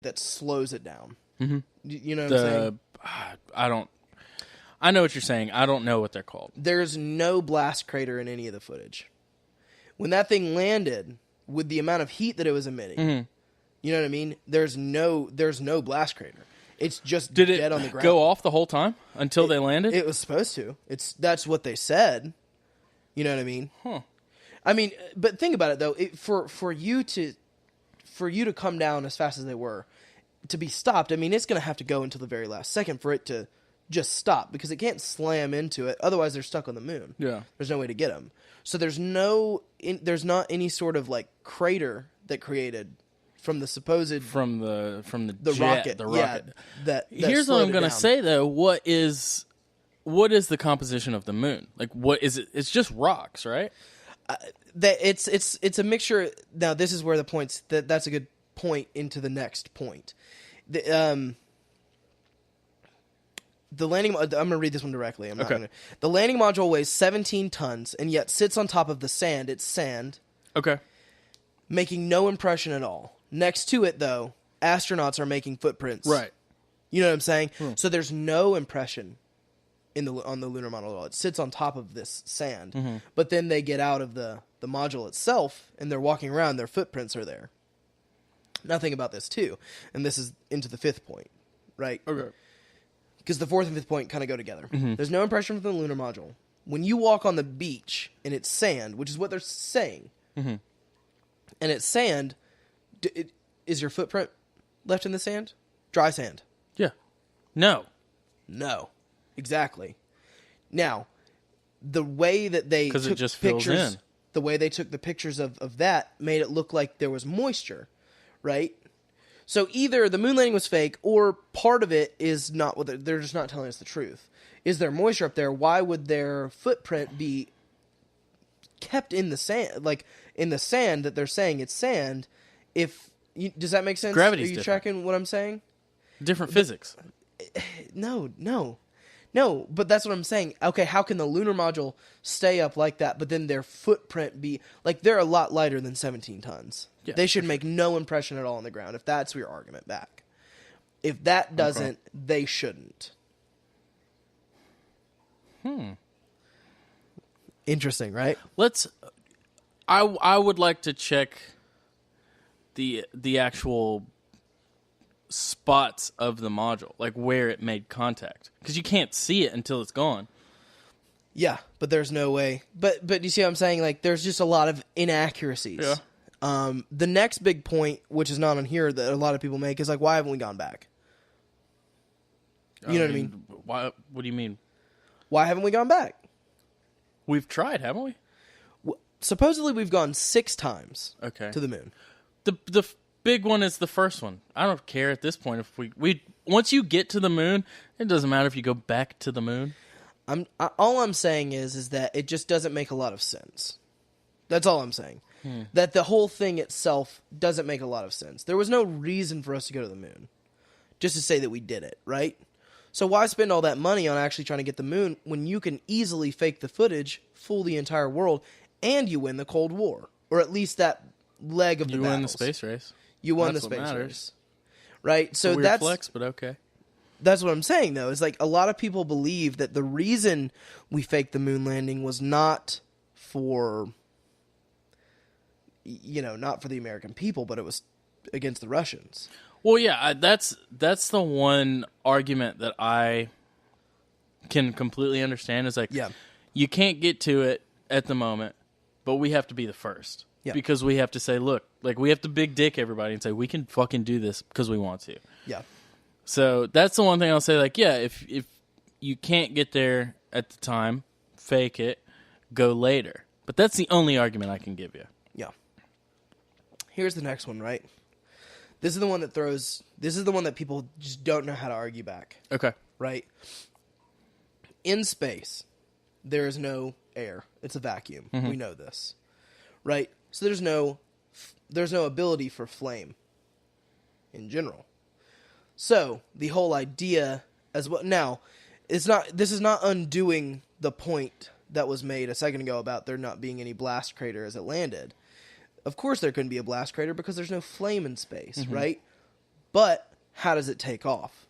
that slows it down. Mm-hmm. You know what I'm saying? I know what you're saying. I don't know what they're called. There's no blast crater in any of the footage. When that thing landed, with the amount of heat that it was emitting, Mm-hmm. you know what I mean? There's no blast crater. It's just Did dead it on the ground. go off the whole time until they landed? It was supposed to. That's what they said. You know what I mean? Huh. I mean, but think about it though. For you to come down as fast as they were, to be stopped, I mean, it's going to have to go until the very last second for it to just stop, because it can't slam into it. Otherwise, they're stuck on the moon. Yeah. There's no way to get them. So there's not any sort of like crater that created from the supposed from the jet, rocket. the rocket. Yeah, that Here's what I'm going to say though. What is the composition of the moon? Like, what is it? It's just rocks, right? It's a mixture. Now this is where the points that's a good point into the next point. The landing. I'm going to read this one directly. The landing module weighs 17 tons and yet sits on top of the sand. It's sand. Okay. Making no impression at all. Next to it, though, astronauts are making footprints. Right. You know what I'm saying? So there's no impression on the lunar module at all. It sits on top of this sand. But then they get out of the module itself and they're walking around. Their footprints are there. Now think about this too, and this is into the fifth point, right? Okay. Because the fourth and fifth point kind of go together. There's no impression from the lunar module. When you walk on the beach and it's sand, which is what they're saying, and it's sand, is your footprint left in the sand? Dry sand. Yeah. No. Exactly. Now, the way that they took it just fills pictures, in. the way they took the pictures of that made it look like there was moisture, right? So either the moon landing was fake, or part of it is not. They're just not telling us the truth. Is there moisture up there? Why would their footprint be kept in the sand, like in the sand that they're saying it's sand? Does that make sense? Gravity's Are you different. tracking what I'm saying? Different physics. No, but that's what I'm saying. Okay, how can the lunar module stay up like that, but then their footprint be... Like, they're a lot lighter than 17 tons. Yeah, they should make no impression at all on the ground, if that's your argument back. If that doesn't, they shouldn't. Interesting, right? I would like to check the actual spots of the module, like where it made contact, because you can't see it until it's gone. Yeah, but there's no way. But you see what I'm saying? Like, there's just a lot of inaccuracies. Yeah. The next big point, which is not on here, that a lot of people make, is like, why haven't we gone back? You know what I mean? Why? What do you mean? Why haven't we gone back? We've tried, haven't we? Supposedly, we've gone 6 times to the moon. The big one is the first one. I don't care at this point if we once you get to the moon, it doesn't matter if you go back to the moon. All I'm saying is that it just doesn't make a lot of sense. That's all I'm saying. That the whole thing itself doesn't make a lot of sense. There was no reason for us to go to the moon, just to say that we did it, right? So why spend all that money on actually trying to get the moon when you can easily fake the footage, fool the entire world, and you win the Cold War, or at least that leg of the battles. You win the space race. You won That's the what space matters. race, right? So Weird that's flex, but okay. That's what I'm saying, though. Is like a lot of people believe that the reason we faked the moon landing was not for, not for the American people, but it was against the Russians. Well, yeah, that's the one argument that I can completely understand. Is like, you can't get to it at the moment, but we have to be the first. Yeah. Because we have to say, look, like we have to big dick everybody and say, we can fucking do this because we want to. Yeah. So that's the one thing I'll say, like, yeah, if you can't get there at the time, fake it, go later. But that's the only argument I can give you. Yeah. Here's the next one, right? This is the one that people just don't know how to argue back. Okay. Right? In space, there is no air. It's a vacuum. We know this. Right? So there's no ability for flame in general. So the whole idea as well. Now, this is not undoing the point that was made a second ago about there not being any blast crater as it landed. Of course there couldn't be a blast crater because there's no flame in space, right? But how does it take off?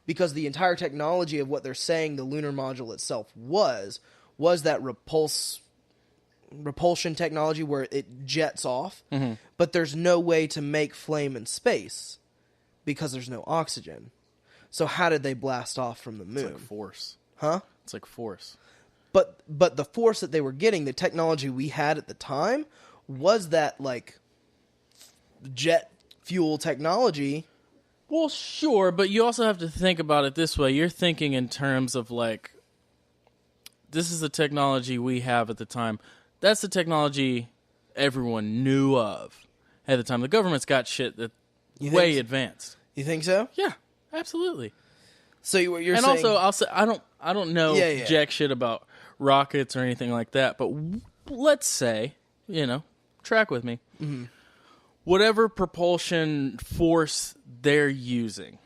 Because the entire technology of what they're saying the lunar module itself was that repulsion technology where it jets off, but there's no way to make flame in space because there's no oxygen. So how did they blast off from the moon? It's like force. Huh? It's like force. But the force that they were getting, the technology we had at the time, was that, like, jet fuel technology. Well, sure, but you also have to think about it this way. You're thinking in terms of, like, this is the technology we have at the time. That's the technology everyone knew of at the time. The government's got shit that way advanced. You think so? Yeah, absolutely. So you're and saying... also, I'll say I don't know jack shit about rockets or anything like that. But let's say, track with me. Mm-hmm. Whatever propulsion force they're using,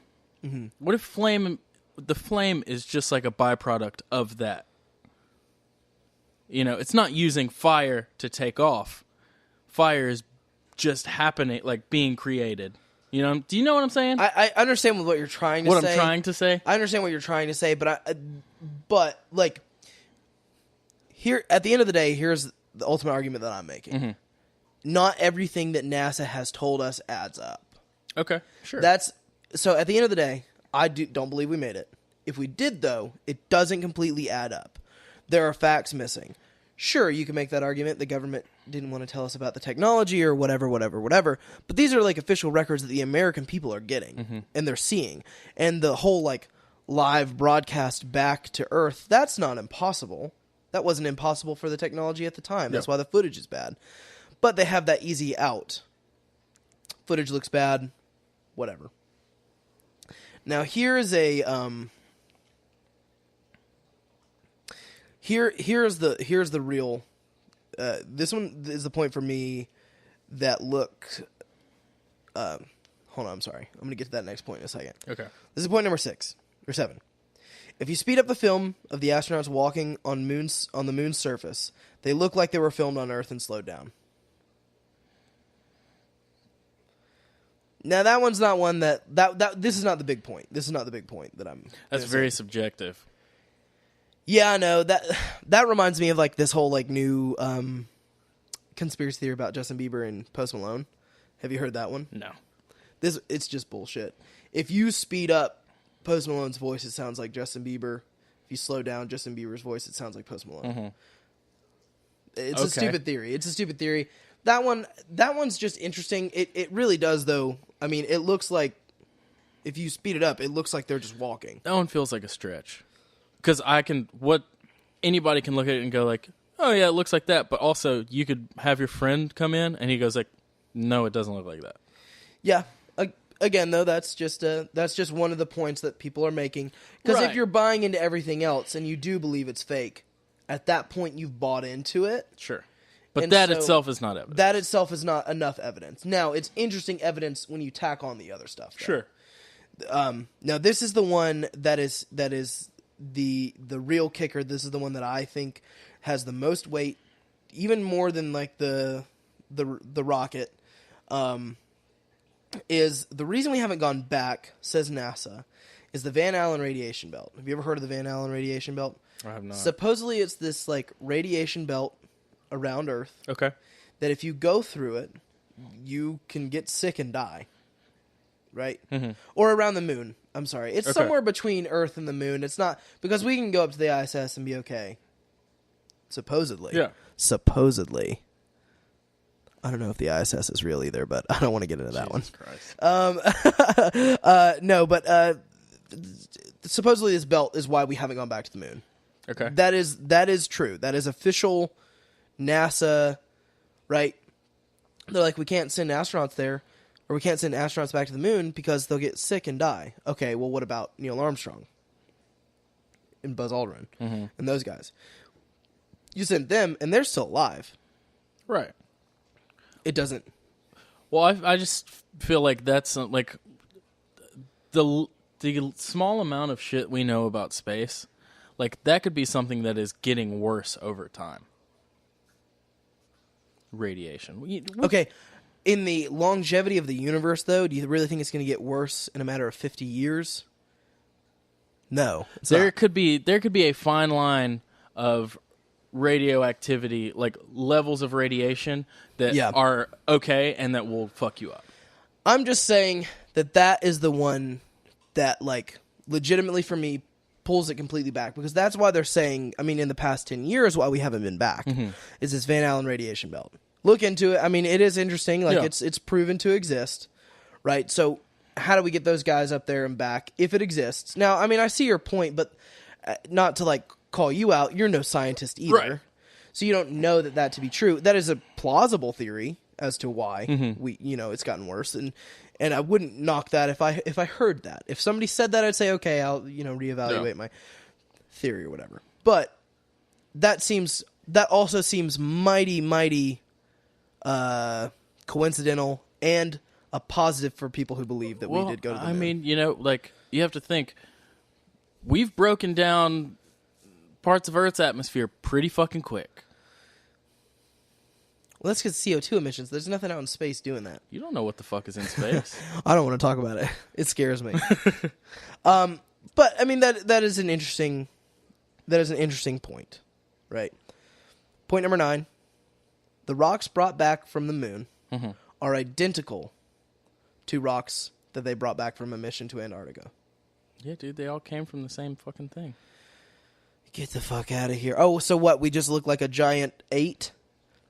what if the flame is just like a byproduct of that? It's not using fire to take off. Fire is just happening, like being created. Do you know what I'm saying? I understand what you're trying to say. What I'm trying to say? I understand what you're trying to say, but like, here, at the end of the day, here's the ultimate argument that I'm making. Mm-hmm. Not everything that NASA has told us adds up. Okay, sure. So at the end of the day, I don't believe we made it. If we did, though, it doesn't completely add up. There are facts missing. Sure, you can make that argument. The government didn't want to tell us about the technology or whatever. But these are like official records that the American people are getting and they're seeing. And the whole like live broadcast back to Earth, that's not impossible. That wasn't impossible for the technology at the time. That's why the footage is bad. But they have that easy out. Footage looks bad, whatever. Now here's a here's the real. This one is the point for me that looked. Hold on, I'm sorry. I'm gonna get to that next point in a second. Okay. This is point number 6 or 7. If you speed up the film of the astronauts walking on the moon's surface, they look like they were filmed on Earth and slowed down. Now that one's not one that this is not the big point. This is not the big point that I'm. That's very subjective. Yeah, I know that reminds me of like this whole like new conspiracy theory about Justin Bieber and Post Malone. Have you heard that one? No. It's just bullshit. If you speed up Post Malone's voice, it sounds like Justin Bieber. If you slow down Justin Bieber's voice, it sounds like Post Malone. Mm-hmm. It's a stupid theory. That one's just interesting. It really does though. I mean, it looks like if you speed it up, it looks like they're just walking. That one feels like a stretch. Because anybody can look at it and go like, oh yeah, it looks like that. But also, you could have your friend come in and he goes like, no, it doesn't look like that. Yeah. Again, though, that's just one of the points that people are making. Because if you're buying into everything else and you do believe it's fake, at that point you've bought into it. Sure. But that itself is not evidence. That itself is not enough evidence. Now, it's interesting evidence when you tack on the other stuff. Though. Sure. Now, this is the one that is the real kicker. This is the one that I think has the most weight, even more than like the rocket. Is the reason we haven't gone back, says NASA, is the Van Allen radiation belt. Have you ever heard of the Van Allen radiation belt? I have not. Supposedly, it's this like radiation belt around Earth. Okay. That if you go through it, you can get sick and die. Right? Mm-hmm. Or around the moon. I'm sorry. It's somewhere between Earth and the moon. It's not... Because we can go up to the ISS and be okay. Supposedly. Yeah. Supposedly. I don't know if the ISS is real either, but I don't want to get into that one. Christ. No, but supposedly this belt is why we haven't gone back to the moon. Okay. That is true. That is official NASA, right? They're like, we can't send astronauts there, or we can't send astronauts back to the moon because they'll get sick and die. Okay, well, what about Neil Armstrong and Buzz Aldrin and those guys? You send them, and they're still alive. Right. It doesn't. Well, I just feel like that's like the small amount of shit we know about space, like that could be something that is getting worse over time. Radiation. Okay, in the longevity of the universe, though, do you really think it's going to get worse in a matter of 50 years? No. There could be a fine line of radioactivity, like levels of radiation that are okay and that will fuck you up. I'm just saying that is the one that, like, legitimately for me pulls it completely back, because that's why they're saying, I mean, in the past 10 years, why we haven't been back is this Van Allen radiation belt. Look into it. I mean, it is interesting. Like, it's proven to exist, right? So how do we get those guys up there and back if it exists? Now, I mean, I see your point, but not to, like, call you out. You're no scientist either. Right. So you don't know that to be true. That is a plausible theory as to why it's gotten worse. And I wouldn't knock that if I heard that. If somebody said that, I'd say, okay, I'll, reevaluate my theory or whatever. But that also seems mighty coincidental and a positive for people who believe that we did go to the moon. I mean, like, you have to think, we've broken down parts of Earth's atmosphere pretty fucking quick. Well, that's because CO2 emissions. There's nothing out in space doing that. You don't know what the fuck is in space. I don't want to talk about it. It scares me. But I mean, that is an interesting point, right? Point number 9: the rocks brought back from the moon are identical to rocks that they brought back from a mission to Antarctica. Yeah, dude, they all came from the same fucking thing. Get the fuck out of here! Oh, so what? We just look like a giant 8.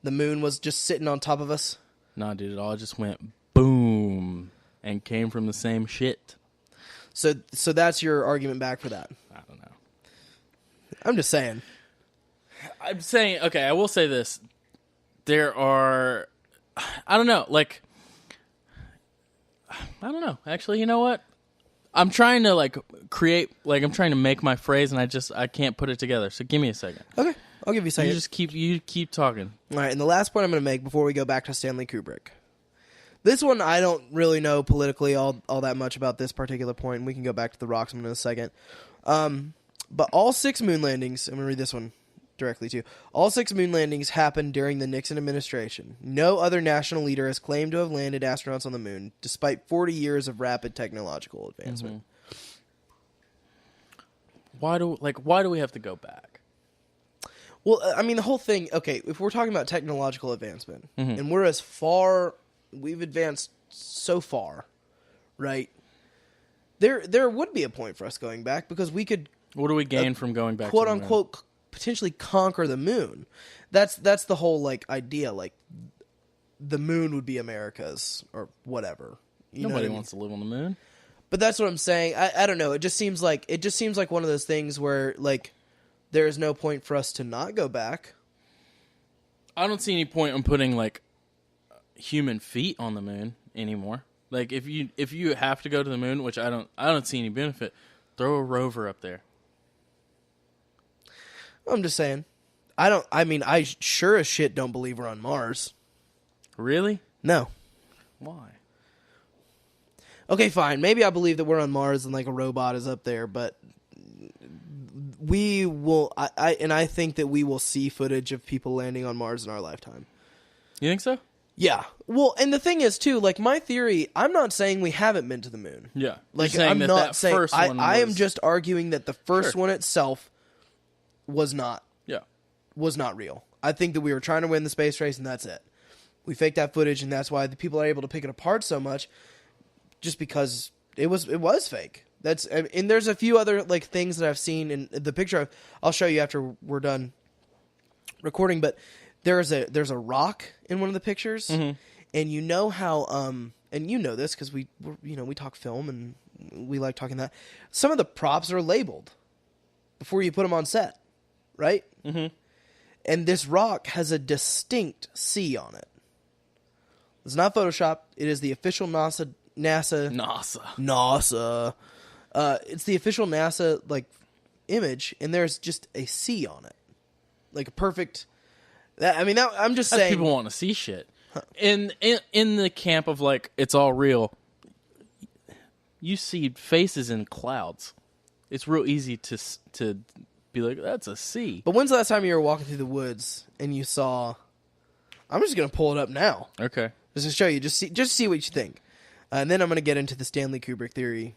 The moon was just sitting on top of us? Nah, dude, it all just went boom and came from the same shit. So that's your argument back for that? I don't know. I'm just saying. I'm saying, okay, I will say this. There are, I don't know, like, I don't know. Actually, you know what? I'm trying to, like, I'm trying to make my phrase, and I can't put it together. So give me a second. Okay. I'll give you a second. You keep talking. All right, and the last point I'm going to make before we go back to Stanley Kubrick. This one, I don't really know politically all that much about this particular point, and we can go back to the rocks in a second. But all 6 moon landings, I'm going to read this one directly to you. All 6 moon landings happened during the Nixon administration. No other national leader has claimed to have landed astronauts on the moon, despite 40 years of rapid technological advancement. Why do we have to go back? Well, I mean, the whole thing, okay, if we're talking about technological advancement, and we've advanced so far, right? There would be a point for us going back, because we could... What do we gain from going back quote to the moon? unquote, potentially conquer the moon. That's the whole, like, idea, like, the moon would be America's, or whatever. Nobody wants to live on the moon. But that's what I'm saying. I don't know. It just seems like one of those things where, like, there is no point for us to not go back. I don't see any point in putting, like, human feet on the moon anymore. Like, if you have to go to the moon, which I don't see any benefit, throw a rover up there. I'm just saying. I sure as shit don't believe we're on Mars. Really? No. Why? Okay, fine. Maybe I believe that we're on Mars and, like, a robot is up there, but we will, I think that we will see footage of people landing on Mars in our lifetime. You think so? Yeah. Well, and the thing is, too, like, my theory, I'm not saying we haven't been to the moon. Yeah. Like, I'm not saying, first one I am just arguing that the first one itself was not real. I think that we were trying to win the space race, and that's it. We faked that footage, and that's why the people are able to pick it apart so much, just because it was fake. And there's a few other, like, things that I've seen in the picture. I'll show you after we're done recording. But there's a rock in one of the pictures, and you know how and you know this because we talk film and we like talking that some of the props are labeled before you put them on set, right? Mm-hmm. And this rock has a distinct C on it. It's not Photoshop. It is the official NASA. It's the official NASA, like, image, and there's just a C on it, like a perfect. I'm just saying. People want to see shit. In the camp of, like, it's all real. You see faces in clouds. It's real easy to be like, that's a C. But when's the last time you were walking through the woods and you saw? I'm just gonna pull it up now. Okay. Just to show you, just see what you think. And then I'm going to get into the Stanley Kubrick theory